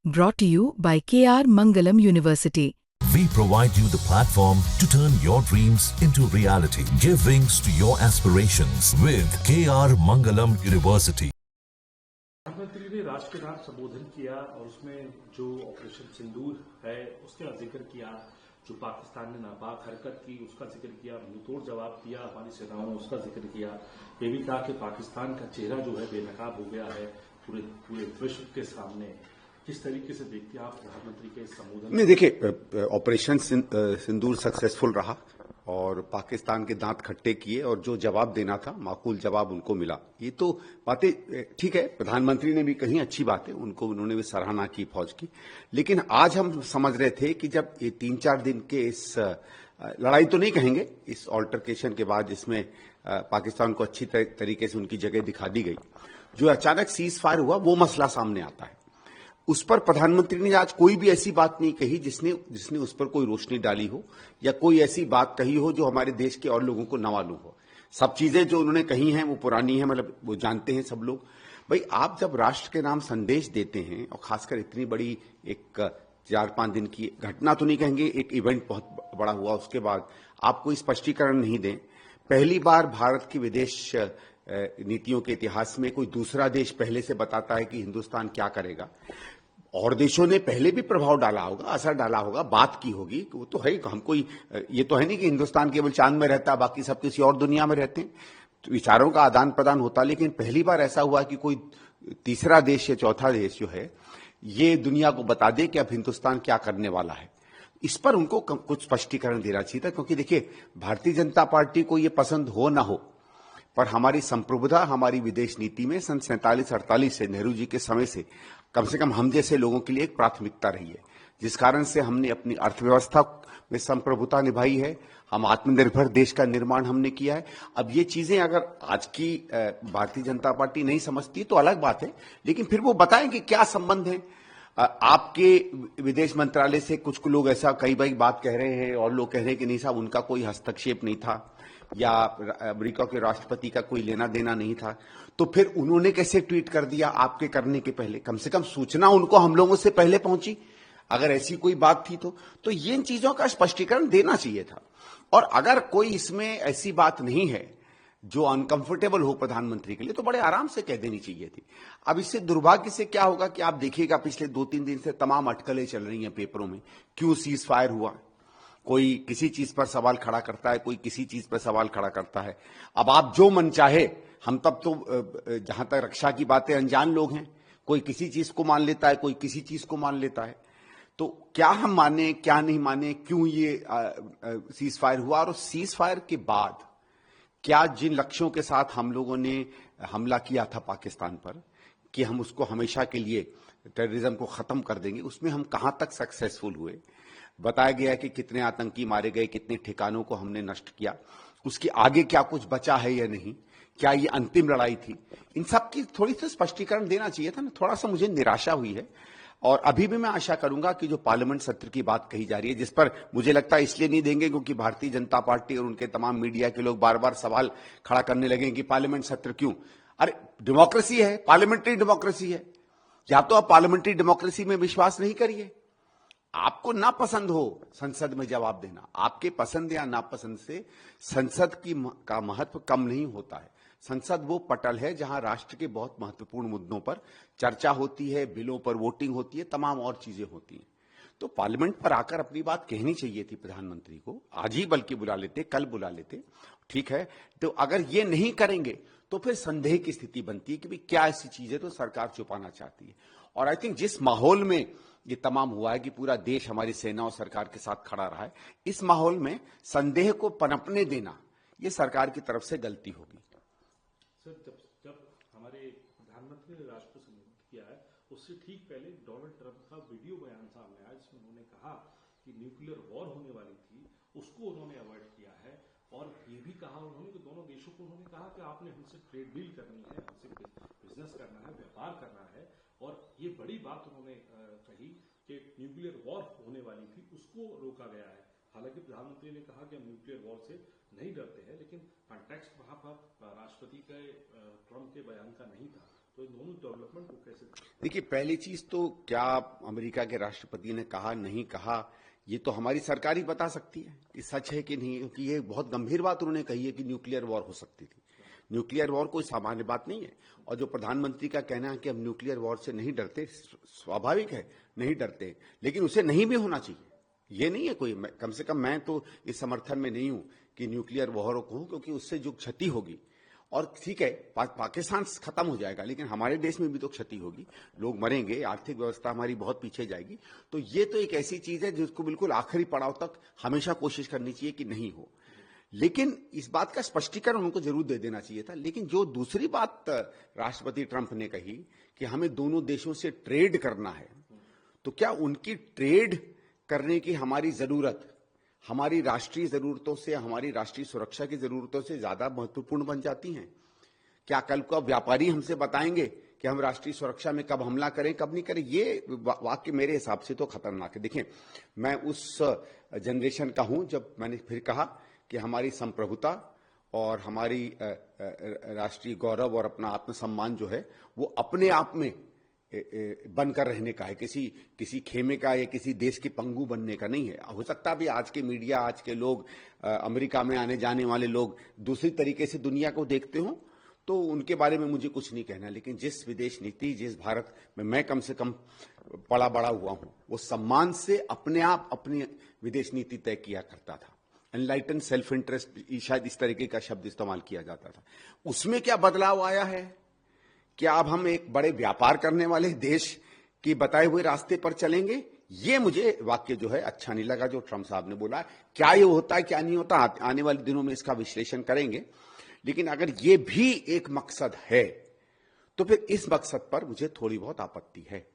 Brought to you by KR Mangalam University. We provide you the platform to turn your dreams into reality. Give wings to your aspirations with KR Mangalam University. प्रधानमंत्री ने राष्ट्र के नाम संबोधन किया और उसमें जो ऑपरेशन सिंदूर है उसका जिक्र किया, जो पाकिस्तान ने नापाक हरकत की उसका जिक्र किया, मुंहतोड़ जवाब दिया हमारी सेनाओं ने उसका जिक्र किया। ये भी कहा कि पाकिस्तान का चेहरा जो है बेनकाब हो गया है पूरे विश्व के सामने। किस तरीके से देखते हैं आप प्रधानमंत्री के संबोधन नहीं, देखिए, ऑपरेशन सिंदूर सक्सेसफुल रहा और पाकिस्तान के दांत खट्टे किए और जो जवाब देना था माकूल जवाब उनको मिला। ये तो बातें ठीक है, प्रधानमंत्री ने भी कही, अच्छी बात है, उन्होंने भी सराहना की फौज की। लेकिन आज हम समझ रहे थे कि जब ये 3-4 दिन के इस लड़ाई तो नहीं कहेंगे, इस ऑल्टरकेशन के बाद जिसमें पाकिस्तान को अच्छी तरीके से उनकी जगह दिखा दी गई, जो अचानक सीज फायर हुआ वो मसला सामने आता है। उस पर प्रधानमंत्री ने आज कोई भी ऐसी बात नहीं कही जिसने उस पर कोई रोशनी डाली हो या कोई ऐसी बात कही हो जो हमारे देश के और लोगों को न मालूम हो। सब चीजें जो उन्होंने कही हैं वो पुरानी हैं, मतलब वो जानते हैं सब लोग। भाई, आप जब राष्ट्र के नाम संदेश देते हैं और खासकर इतनी बड़ी एक 4-5 दिन की घटना तो नहीं कहेंगे, एक इवेंट बहुत बड़ा हुआ, उसके बाद आप कोई स्पष्टीकरण नहीं दें। पहली बार भारत की विदेश नीतियों के इतिहास में कोई दूसरा देश पहले से बताता है कि हिंदुस्तान क्या करेगा। और देशों ने पहले भी प्रभाव डाला होगा, असर डाला होगा, बात की होगी, वो तो है। हम कोई ये तो है नहीं कि हिंदुस्तान केवल चांद में रहता, बाकी सब किसी और दुनिया में रहते हैं, तो विचारों का आदान प्रदान होता। लेकिन पहली बार ऐसा हुआ कि कोई तीसरा देश या चौथा देश जो है ये दुनिया को बता दे कि अब हिंदुस्तान क्या करने वाला है। इस पर उनको कुछ स्पष्टीकरण देना चाहिए था, क्योंकि देखिए, भारतीय जनता पार्टी को ये पसंद हो ना हो, पर हमारी संप्रभुता, हमारी विदेश नीति में सन 47-48 से, नेहरू जी के समय से कम हम जैसे लोगों के लिए एक प्राथमिकता रही है, जिस कारण से हमने अपनी अर्थव्यवस्था में संप्रभुता निभाई है। हम आत्मनिर्भर देश का निर्माण हमने किया है। अब ये चीजें अगर आज की भारतीय जनता पार्टी नहीं समझती तो अलग बात है, लेकिन फिर वो बताएं कि क्या संबंध है। आपके विदेश मंत्रालय से कुछ लोग ऐसा कई बात कह रहे हैं और लोग कह रहे हैं कि नहीं साहब, उनका कोई हस्तक्षेप नहीं था या अमेरिका के राष्ट्रपति का कोई लेना देना नहीं था। तो फिर उन्होंने कैसे ट्वीट कर दिया आपके करने के पहले? कम से कम सूचना उनको हम लोगों से पहले पहुंची, अगर ऐसी कोई बात थी तो ये इन चीजों का स्पष्टीकरण देना चाहिए था। और अगर कोई इसमें ऐसी बात नहीं है जो अनकंफर्टेबल हो प्रधानमंत्री के लिए, तो बड़े आराम से कह देनी चाहिए थी। अब इससे दुर्भाग्य से क्या होगा कि आप देखिएगा, पिछले 2-3 दिन से तमाम अटकलें चल रही हैं पेपरों में, क्यों सीज फायर हुआ। कोई किसी चीज पर सवाल खड़ा करता है, कोई किसी चीज पर सवाल खड़ा करता है। अब आप जो मन चाहे, हम तब तो जहां तक रक्षा की बातें अनजान लोग हैं, कोई किसी चीज को मान लेता है, कोई किसी चीज को मान लेता है। तो क्या हम माने, क्या नहीं माने, क्यों ये सीज फायर हुआ, और सीज फायर के बाद क्या जिन लक्ष्यों के साथ हम लोगों ने हमला किया था पाकिस्तान पर कि हम उसको हमेशा के लिए टेररिज्म को खत्म कर देंगे, उसमें हम कहां तक सक्सेसफुल हुए। बताया गया कि कितने आतंकी मारे गए, कितने ठिकानों को हमने नष्ट किया, उसके आगे क्या कुछ बचा है या नहीं, क्या ये अंतिम लड़ाई थी, इन सब की थोड़ी सी स्पष्टीकरण देना चाहिए था ना। थोड़ा सा मुझे निराशा हुई है। और अभी भी मैं आशा करूंगा कि जो पार्लियामेंट सत्र की बात कही जा रही है, जिस पर मुझे लगता है इसलिए नहीं देंगे क्योंकि भारतीय जनता पार्टी और उनके तमाम मीडिया के लोग बार बार सवाल खड़ा करने लगे कि पार्लियामेंट सत्र क्यों। अरे, डेमोक्रेसी है, पार्लियामेंट्री डेमोक्रेसी है, या तो आप पार्लियामेंट्री डेमोक्रेसी में विश्वास नहीं करिए। आपको ना पसंद हो संसद में जवाब देना, आपके पसंद या नापसंद से संसद का महत्व कम नहीं होता है। संसद वो पटल है जहां राष्ट्र के बहुत महत्वपूर्ण मुद्दों पर चर्चा होती है, बिलों पर वोटिंग होती है, तमाम और चीजें होती हैं। तो पार्लियामेंट पर आकर अपनी बात कहनी चाहिए थी प्रधानमंत्री को, आज ही बल्कि बुला लेते, कल बुला लेते, ठीक है। तो अगर ये नहीं करेंगे तो फिर संदेह की स्थिति बनती है कि भाई क्या ऐसी चीजें तो सरकार छुपाना चाहती है। और आई थिंक जिस माहौल में ये तमाम हुआ है कि पूरा देश हमारी सेना और सरकार के साथ खड़ा रहा है, इस माहौल में संदेह को पनपने देना ये सरकार की तरफ से गलती होगी। सर, जब हमारे प्रधानमंत्री ने राष्ट्र को संबोधित किया है, उससे ठीक पहले डोनाल्ड ट्रंप का वीडियो बयान सामने आया जिसमें उन्होंने कहा कि न्यूक्लियर वॉर होने वाली थी, उसको उन्होंने अवॉइड किया है। और ये भी कहा उन्होंने कि दोनों देशों को उन्होंने कहा कि आपने हमसे ट्रेड डील करनी है, हमसे बिजनेस करना है, व्यापार करना है। और ये बड़ी बात उन्होंने कही कि न्यूक्लियर वॉर होने वाली थी, उसको रोका गया है। हालांकि प्रधानमंत्री ने कहा कि हम न्यूक्लियर वॉर से नहीं डरते हैं, लेकिन कॉन्टेक्स्ट वहां पर राष्ट्रपति के ट्रंप के बयान का नहीं था। तो तो इन दोनों डेवलपमेंट को कैसे देखिए, पहली चीज तो क्या अमेरिका के राष्ट्रपति ने कहा नहीं कहा, ये तो हमारी सरकार ही बता सकती है कि सच है कि नहीं, क्योंकि ये बहुत गंभीर बात उन्होंने कही है कि न्यूक्लियर वॉर हो सकती थी। न्यूक्लियर वॉर कोई सामान्य बात नहीं है। और जो प्रधानमंत्री का कहना है कि हम न्यूक्लियर वॉर से नहीं डरते, स्वाभाविक है, नहीं डरते, लेकिन उसे नहीं भी होना चाहिए। ये नहीं है कोई, कम से कम मैं तो इस समर्थन में नहीं हूं कि न्यूक्लियर वॉर को, क्योंकि उससे जो क्षति होगी, और ठीक है पाकिस्तान खत्म हो जाएगा, लेकिन हमारे देश में भी तो क्षति होगी, लोग मरेंगे, आर्थिक व्यवस्था हमारी बहुत पीछे जाएगी। तो ये तो एक ऐसी चीज है जिसको बिल्कुल आखिरी पड़ाव तक हमेशा कोशिश करनी चाहिए कि नहीं हो। लेकिन इस बात का स्पष्टीकरण उनको जरूर दे देना चाहिए था। लेकिन जो दूसरी बात राष्ट्रपति ट्रंप ने कही कि हमें दोनों देशों से ट्रेड करना है, तो क्या उनकी ट्रेड करने की हमारी जरूरत हमारी राष्ट्रीय जरूरतों से, हमारी राष्ट्रीय सुरक्षा की जरूरतों से ज्यादा महत्वपूर्ण बन जाती हैं? क्या कल को व्यापारी हमसे बताएंगे कि हम राष्ट्रीय सुरक्षा में कब हमला करें कब नहीं करें? ये वाक्य मेरे हिसाब से तो खतरनाक है। देखिए, मैं उस जनरेशन का हूं जब मैंने फिर कहा कि हमारी संप्रभुता और हमारी राष्ट्रीय गौरव और अपना आत्मसम्मान जो है वो अपने आप में बनकर रहने का है, किसी खेमे का या किसी देश के पंगु बनने का नहीं है। हो सकता भी आज के मीडिया, आज के लोग, अमेरिका में आने जाने वाले लोग दूसरी तरीके से दुनिया को देखते हों, तो उनके बारे में मुझे कुछ नहीं कहना। लेकिन जिस विदेश नीति, जिस भारत में मैं कम से कम पला बड़ा हुआ हूं, वो सम्मान से अपने आप अपनी विदेश नीति तय किया करता था। एनलाइटन सेल्फ इंटरेस्ट, शायद इस तरीके का शब्द इस्तेमाल किया जाता था। उसमें क्या बदलाव आया है? क्या अब हम एक बड़े व्यापार करने वाले देश की बताए हुए रास्ते पर चलेंगे? ये मुझे वाक्य जो है अच्छा नहीं लगा जो ट्रंप साहब ने बोला। क्या ये होता है क्या नहीं होता, आने वाले दिनों में इसका विश्लेषण करेंगे। लेकिन अगर ये भी एक मकसद है तो फिर इस मकसद पर मुझे थोड़ी बहुत आपत्ति है।